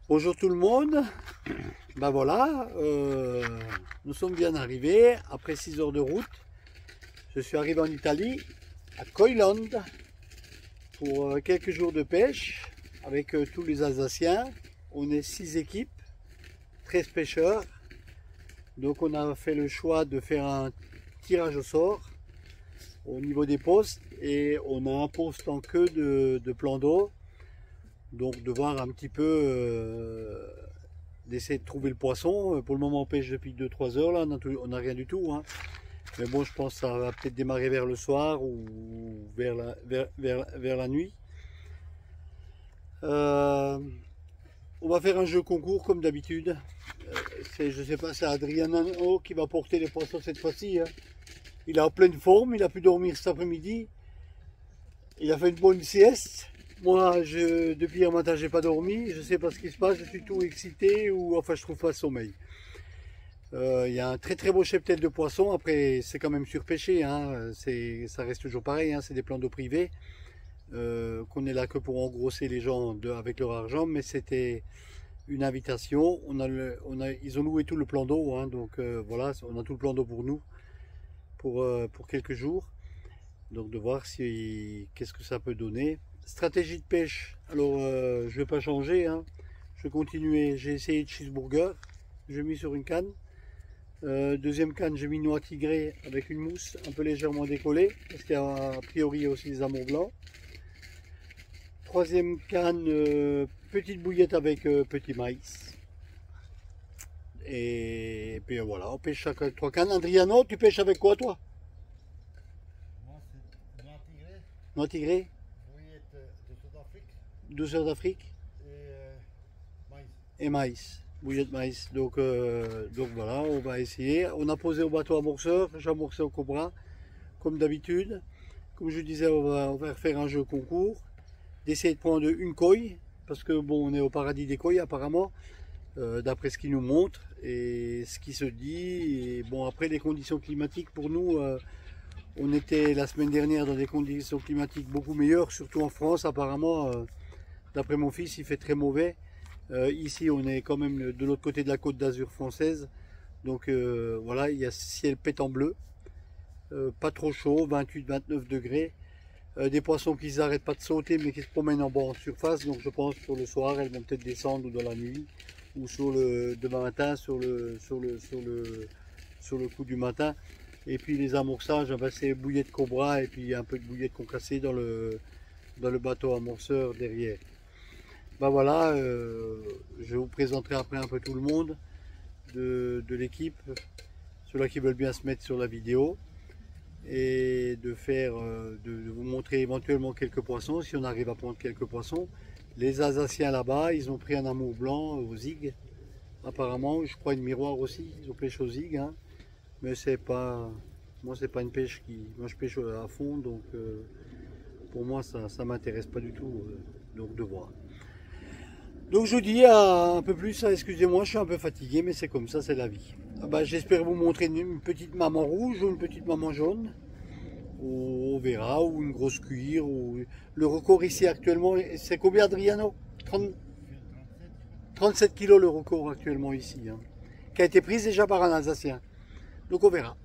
Bonjour tout le monde, ben voilà, nous sommes bien arrivés après 6 heures de route. Je suis arrivé en Italie, à Coiland, pour quelques jours de pêche avec tous les Alsaciens. On est 6 équipes, 13 pêcheurs. Donc on a fait le choix de faire un tirage au sort au niveau des postes et on a un poste en queue de plan d'eau. Donc de voir un petit peu, d'essayer de trouver le poisson. Pour le moment on pêche depuis 2-3 heures, là on n'a rien du tout. Hein. Mais bon, je pense que ça va peut-être démarrer vers le soir ou vers la nuit. On va faire un jeu concours comme d'habitude. Je ne sais pas, c'est Adriano qui va porter les poissons cette fois-ci. Hein. Il est en pleine forme, il a pu dormir cet après-midi. Il a fait une bonne sieste. Moi, depuis hier matin, j'ai pas dormi. Je sais pas ce qui se passe. Je suis tout excité ou enfin, je trouve pas le sommeil. Il y a un très beau cheptel de poissons. Après, c'est quand même surpêché. Hein. Ça reste toujours pareil. Hein. C'est des plans d'eau privés. Qu'on est là que pour engrosser les gens avec leur argent. Mais c'était une invitation. Ils ont loué tout le plan d'eau. Hein. Donc voilà, on a tout le plan d'eau pour nous. Pour quelques jours. Donc de voir qu'est-ce que ça peut donner. Stratégie de pêche, alors je ne vais pas changer, hein. Je vais continuer, j'ai essayé de cheeseburger, j'ai mis sur une canne. Deuxième canne, j'ai mis noix tigrée avec une mousse un peu légèrement décollée, parce qu'il y a a priori aussi des amours blancs. Troisième canne, petite bouillette avec petit maïs. Et puis voilà, on pêche chaque 3 cannes. Adriano, tu pêches avec quoi toi? Moi c'est noix tigrée. Noix tigrée? Douceur d'Afrique Maïs. et maïs, bouillie de maïs. Donc voilà, on va essayer. On a posé au bateau amorceur, j'ai amorcé au cobra, comme d'habitude. Comme je disais, on va faire un jeu concours, d'essayer de prendre une coille, parce que bon, on est au paradis des coilles apparemment, d'après ce qu'ils nous montrent et ce qui se dit. Et bon, après les conditions climatiques pour nous, on était la semaine dernière dans des conditions climatiques beaucoup meilleures, surtout en France apparemment. D'après mon fils, il fait très mauvais. Ici, on est quand même de l'autre côté de la côte d'Azur française. Donc voilà, il y a ciel pétant bleu. Pas trop chaud, 28-29 degrés. Des poissons qui n'arrêtent pas de sauter, mais qui se promènent en bas en surface. Donc je pense que sur le soir, elles vont peut-être descendre ou dans la nuit. Ou demain matin, sur le coup du matin. Et puis les amorçages, c'est bouillie de cobra et puis un peu de bouillie de concassé dans le bateau amorceur derrière. Ben voilà, je vous présenterai après un peu tout le monde de l'équipe, ceux-là qui veulent bien se mettre sur la vidéo, et de vous montrer éventuellement quelques poissons, si on arrive à prendre quelques poissons. Les Alsaciens là-bas, ils ont pris un amour blanc au zig, apparemment, je crois une miroir aussi, ils ont pêché au zig, hein. Mais c'est pas, moi c'est pas une pêche moi je pêche à fond, donc pour moi ça m'intéresse pas du tout, donc de voir. Donc je vous dis un peu plus, excusez-moi, je suis un peu fatigué, mais c'est comme ça, c'est la vie. J'espère vous montrer une petite maman rouge ou une petite maman jaune. On verra, ou une grosse cuir. Le record ici actuellement, c'est combien Adriano? 37 kilos le record actuellement ici, hein, qui a été prise déjà par un Alsacien. Donc on verra.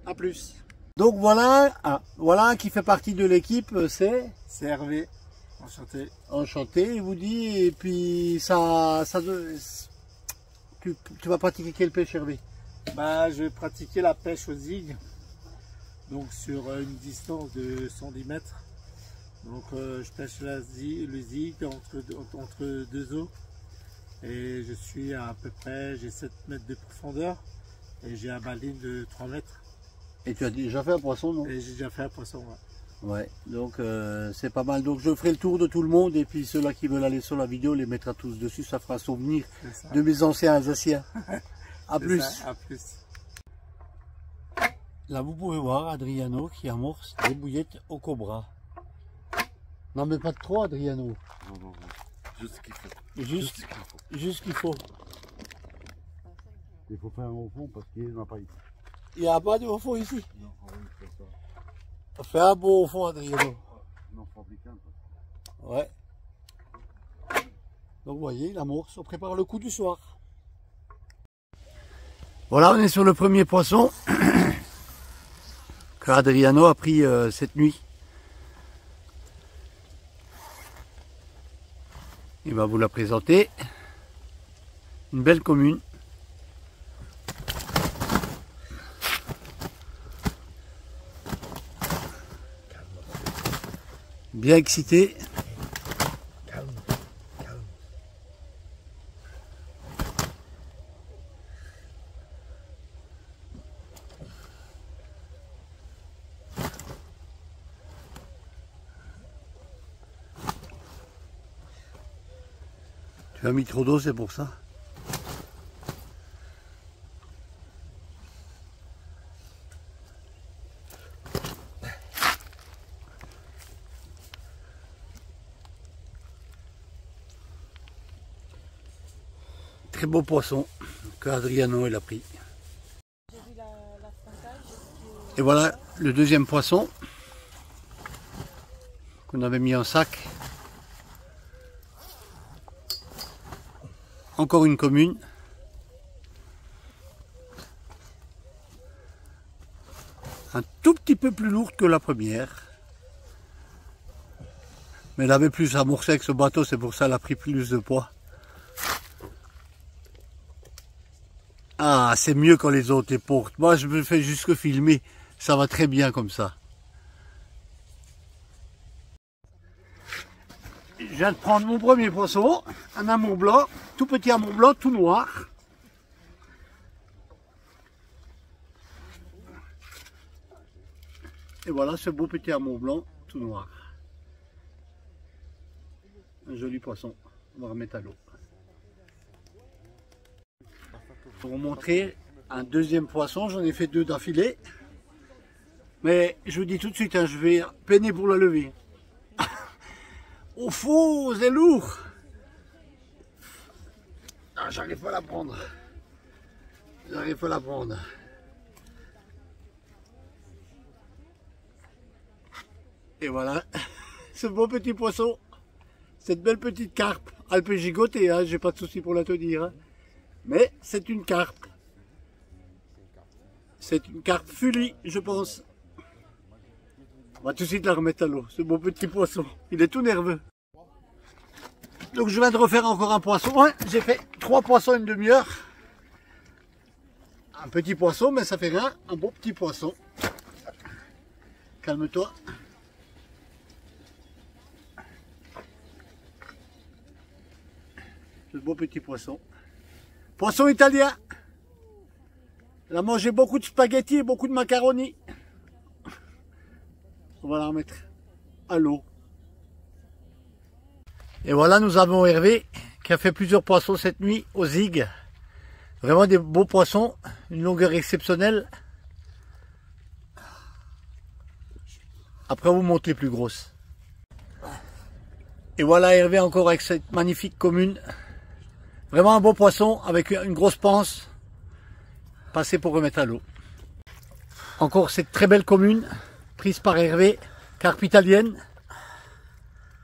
A plus. Donc voilà, voilà qui fait partie de l'équipe, c'est Hervé. Enchanté. Enchanté, il vous dit, et puis tu vas pratiquer quelle pêche, Hervé? Je vais pratiquer la pêche au zig, donc sur une distance de 110 mètres. Donc je pêche le zig entre deux eaux, et je suis à peu près, j'ai 7 mètres de profondeur, et j'ai un baline de 3 mètres. Et tu as déjà fait un poisson, non? Et j'ai déjà fait un poisson, ouais. Ouais, donc c'est pas mal. Donc je ferai le tour de tout le monde et puis ceux-là qui veulent aller sur la vidéo les mettra tous dessus. Ça fera un souvenir de mes anciens Alsaciens. A plus. À plus. Là vous pouvez voir Adriano qui amorce des bouillettes au cobra. Non mais pas de trop Adriano. Non. Juste ce qu'il faut. Juste ce qu'il faut. Il faut faire un au fond parce qu'il n'y en a pas ici. Il n'y a pas de au fond ici. Non, c'est ça. Fais un beau au fond Adriano. Non, fabricant. Ouais. Donc vous voyez, l'amorce, on prépare le coup du soir. Voilà, on est sur le premier poisson que Adriano a pris cette nuit. Il va vous la présenter. Une belle commune. Bien excité. Calme, calme. Tu as mis trop d'eau, c'est pour ça. Très beau poisson que Adriano il a pris. Et voilà le deuxième poisson qu'on avait mis en sac. Encore une commune. Un tout petit peu plus lourde que la première. Mais elle avait plus amorcé avec ce bateau, c'est pour ça qu'elle a pris plus de poids. Ah, c'est mieux quand les autres les portent. Moi, je me fais juste que filmer. Ça va très bien comme ça. Je viens de prendre mon premier poisson, un amour blanc, tout petit amour blanc, tout noir. Et voilà ce beau petit amour blanc, tout noir. Un joli poisson. On va remettre à l'eau. Pour vous montrer un deuxième poisson, j'en ai fait 2 d'affilée. Mais je vous dis tout de suite, hein, je vais peiner pour la lever. Au fond, c'est lourd. Ah, j'arrive pas à la prendre. J'arrive pas à la prendre. Et voilà, ce beau petit poisson. Cette belle petite carpe. Elle peut gigoter, hein, j'ai pas de souci pour la tenir. Hein. Mais c'est une carpe. C'est une carpe Fully, je pense. On va tout de suite la remettre à l'eau, ce beau petit poisson. Il est tout nerveux. Donc je viens de refaire encore un poisson. Ouais, j'ai fait 3 poissons une demi-heure. Un petit poisson, mais ça fait rien. Un beau petit poisson. Calme-toi. Ce beau petit poisson. Poisson italien. Elle a mangé beaucoup de spaghettis et beaucoup de macaroni. On va la remettre à l'eau. Et voilà, nous avons Hervé qui a fait plusieurs poissons cette nuit au zig. Vraiment des beaux poissons, une longueur exceptionnelle. Après, on vous montre les plus grosses. Et voilà Hervé encore avec cette magnifique commune. Vraiment un beau poisson avec une grosse panse. Passé pour remettre à l'eau. Encore cette très belle commune prise par Hervé, carpe italienne.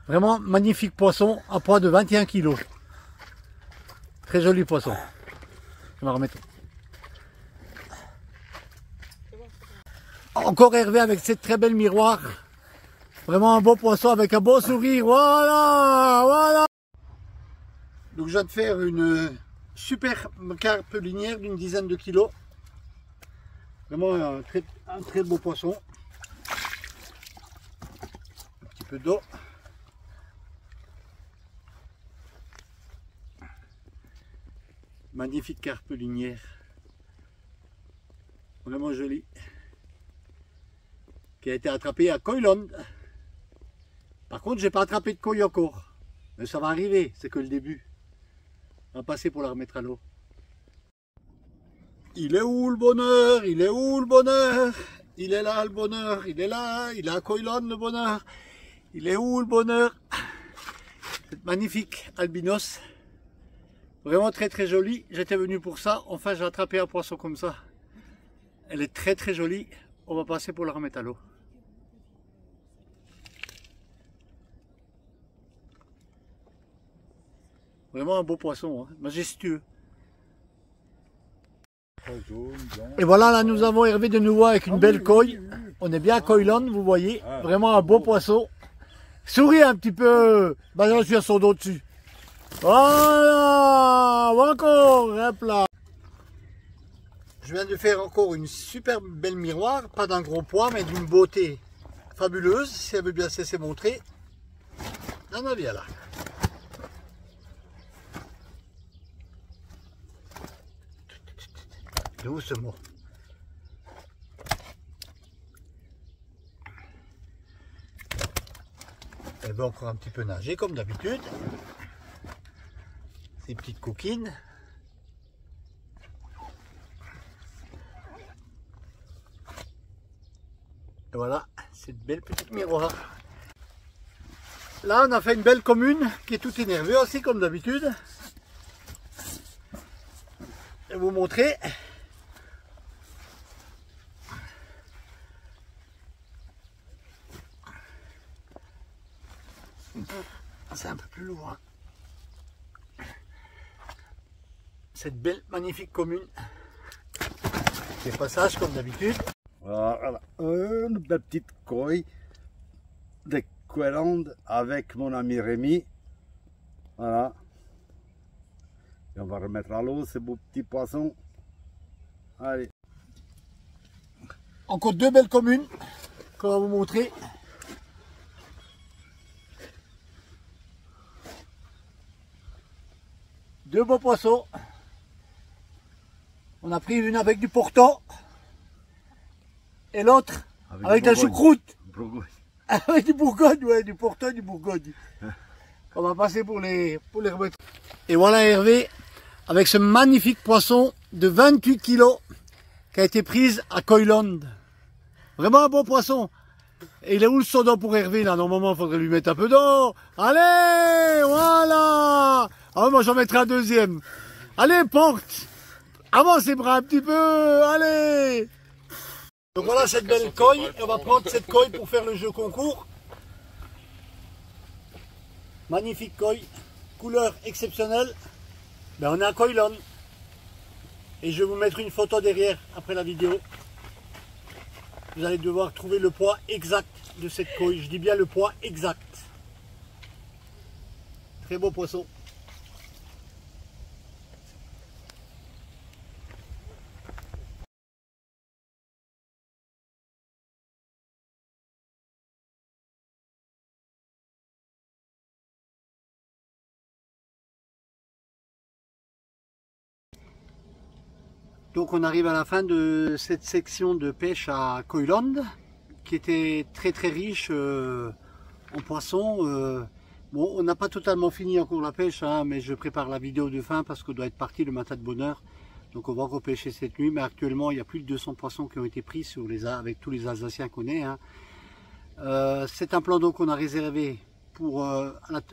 Vraiment magnifique poisson à poids de 21 kg. Très joli poisson. Je vais remettre. Encore Hervé avec cette très belle miroir. Vraiment un beau poisson avec un beau sourire. Voilà, voilà. Donc je viens de faire une super carpe linière d'une dizaine de kilos. Vraiment un très beau poisson. Un petit peu d'eau. Magnifique carpe linière. Vraiment jolie. Qui a été attrapée à Coilon. Par contre, j'ai pas attrapé de koi encore. Mais ça va arriver, c'est que le début. On va passer pour la remettre à l'eau. Il est où le bonheur? Il est où le bonheur? Il est là le bonheur, il est là, il est à Coilon le bonheur. Il est où le bonheur? Cette magnifique albinos. Vraiment très très jolie. J'étais venu pour ça. Enfin, j'ai attrapé un poisson comme ça. Elle est très très jolie. On va passer pour la remettre à l'eau. Vraiment un beau poisson, hein, majestueux. Et voilà, là nous avons Hervé de nouveau avec une belle coille. On est bien à Coyland, vous voyez. Vraiment un beau poisson. Souris un petit peu. Bah non, je suis à son dos dessus. Voilà, encore, hop là. Je viens de faire encore une super belle miroir, pas d'un gros poids, mais d'une beauté fabuleuse, si elle veut bien se laisser montrer. On en vient là. Doucement. Elle va encore un petit peu nager comme d'habitude. Ces petites coquines. Et voilà, cette belle petite miroir. Là, on a fait une belle commune qui est toute énervée aussi comme d'habitude. Je vais vous montrer. C'est un peu plus loin. Cette belle, magnifique commune. Des passages comme d'habitude. Voilà, une belle petite coille de Coyland avec mon ami Rémi. Voilà. Et on va remettre à l'eau ces beaux petits poissons. Allez. Encore deux belles communes qu'on va vous montrer. Deux beaux poissons. On a pris une avec du pourtant et l'autre avec de la choucroute. Avec du Bourgogne, ouais, du pourtant, du Bourgogne. On va passer pour les remettre. Et voilà Hervé avec ce magnifique poisson de 28 kilos qui a été prise à Coyland. Vraiment un bon poisson. Et il est où le son d'eau pour Hervé là? Normalement, il faudrait lui mettre un peu d'eau. Allez, voilà. Ah, moi j'en mettrai un deuxième. Allez, porte. Avance les bras un petit peu. Allez. Donc voilà cette belle coille. Et on va prendre cette coille pour faire le jeu concours. Magnifique coille. Couleur exceptionnelle. Ben, on est à Coyland. Et je vais vous mettre une photo derrière après la vidéo. Vous allez devoir trouver le poids exact de cette coille. Je dis bien le poids exact. Très beau poisson. Donc on arrive à la fin de cette section de pêche à Coyland qui était très très riche en poissons. Bon, on n'a pas totalement fini encore la pêche, hein, mais je prépare la vidéo de fin parce qu'on doit être parti le matin de bonne heure. Donc on va repêcher cette nuit, mais actuellement il y a plus de 200 poissons qui ont été pris sur avec tous les Alsaciens qu'on est. Hein. C'est un plan d'eau qu'on a réservé pour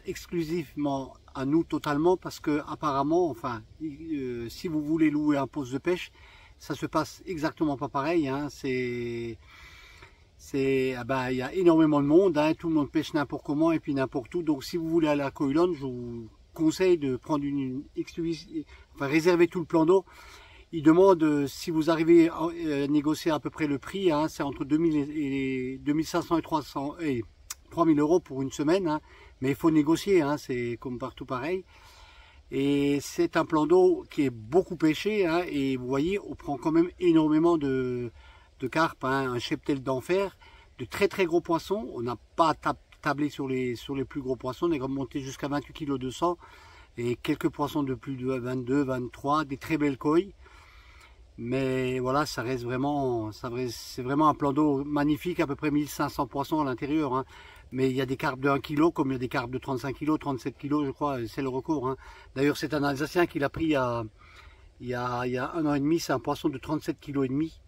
exclusivement à nous totalement parce que apparemment, enfin, si vous voulez louer un poste de pêche, ça se passe exactement pas pareil. Hein. Il y a énormément de monde, hein. Tout le monde pêche n'importe comment et puis n'importe où. Donc si vous voulez aller à Coyland, je vous conseille de prendre réserver tout le plan d'eau. Il demande, si vous arrivez à négocier à peu près le prix, hein, c'est entre 2500 et 300 et 3000 € pour une semaine, hein, mais il faut négocier, hein, c'est comme partout pareil. Et c'est un plan d'eau qui est beaucoup pêché, hein, et vous voyez, on prend quand même énormément de carpes, hein, un cheptel d'enfer, de très très gros poissons. On n'a pas tablé sur les plus gros poissons, on est remonté jusqu'à 28 kg de sang, et quelques poissons de plus de 22, 23, des très belles coilles. Mais voilà, ça reste vraiment, c'est vraiment un plan d'eau magnifique, à peu près 1500 poissons à l'intérieur. Hein. Mais il y a des carpes de 1 kg, comme il y a des carpes de 35 kg, 37 kg, je crois, c'est le record. Hein. D'ailleurs, c'est un Alsacien qui l'a pris il y a 1 an et demi, c'est un poisson de 37 kg et demi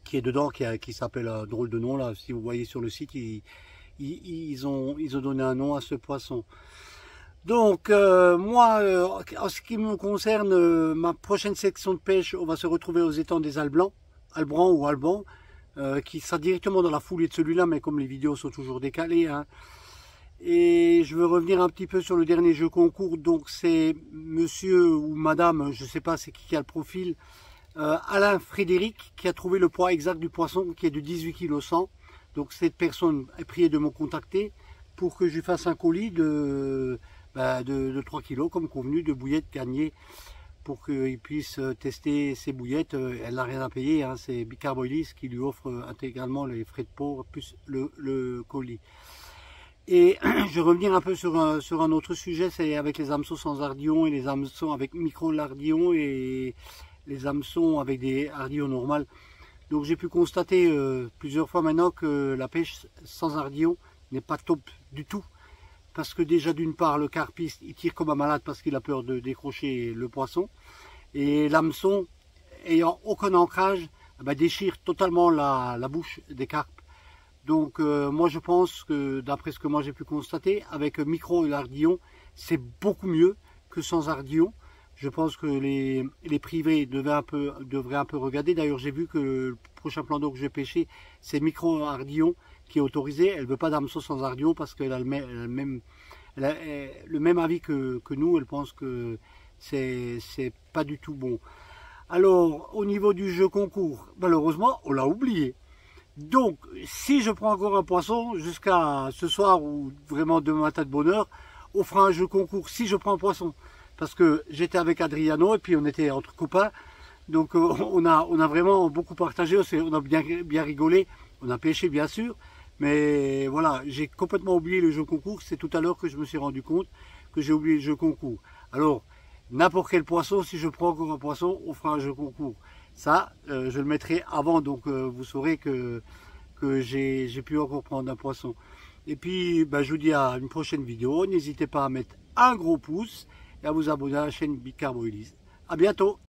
qui est dedans, qui s'appelle un drôle de nom, là, si vous voyez sur le site, ils ont donné un nom à ce poisson. Donc moi, en ce qui me concerne, ma prochaine section de pêche, on va se retrouver aux étangs des Albrans ou Alban, qui sera directement dans la foulée de celui-là, mais comme les vidéos sont toujours décalées, hein. Et je veux revenir un petit peu sur le dernier jeu concours. Donc c'est monsieur ou madame, je ne sais pas c'est qui a le profil, Alain Frédéric, qui a trouvé le poids exact du poisson, qui est de 18 kg 100. Donc cette personne est priée de me contacter pour que je lui fasse un colis de 3 kg comme convenu, de bouillettes gagnées, pour qu'il puisse tester ses bouillettes. Elle n'a rien à payer, hein, c'est Bicarboilis qui lui offre intégralement les frais de port plus le colis. Et je vais revenir un peu sur un autre sujet, c'est avec les hameçons sans ardillons et les hameçons avec micro-lardillons et les hameçons avec des ardillons normales. Donc j'ai pu constater plusieurs fois maintenant que la pêche sans ardillon n'est pas top du tout. Parce que déjà d'une part le carpiste il tire comme un malade parce qu'il a peur de décrocher le poisson. Et l'hameçon ayant aucun ancrage déchire totalement la bouche des carpes. Donc moi je pense que d'après ce que moi j'ai pu constater, avec micro et ardillon, c'est beaucoup mieux que sans ardillon. Je pense que les privés devraient un peu regarder. D'ailleurs j'ai vu que le prochain plan d'eau que je vais pêcher, c'est micro ardillon qui est autorisé. Elle ne veut pas d'hameçon sans ardillon parce qu'elle a le même avis que nous. Elle pense que c'est pas du tout bon. Alors au niveau du jeu concours, malheureusement on l'a oublié. Donc, si je prends encore un poisson jusqu'à ce soir ou vraiment demain matin de bonne heure, on fera un jeu concours si je prends un poisson. Parce que j'étais avec Adriano et puis on était entre copains. Donc, on a vraiment beaucoup partagé, on a bien rigolé, on a pêché bien sûr. Mais voilà, j'ai complètement oublié le jeu concours. C'est tout à l'heure que je me suis rendu compte que j'ai oublié le jeu concours. Alors, n'importe quel poisson, si je prends encore un poisson, on fera un jeu concours. Ça, je le mettrai avant, donc vous saurez que j'ai pu encore prendre un poisson. Et puis, je vous dis à une prochaine vidéo. N'hésitez pas à mettre un gros pouce et à vous abonner à la chaîne Bicarboilis. À bientôt!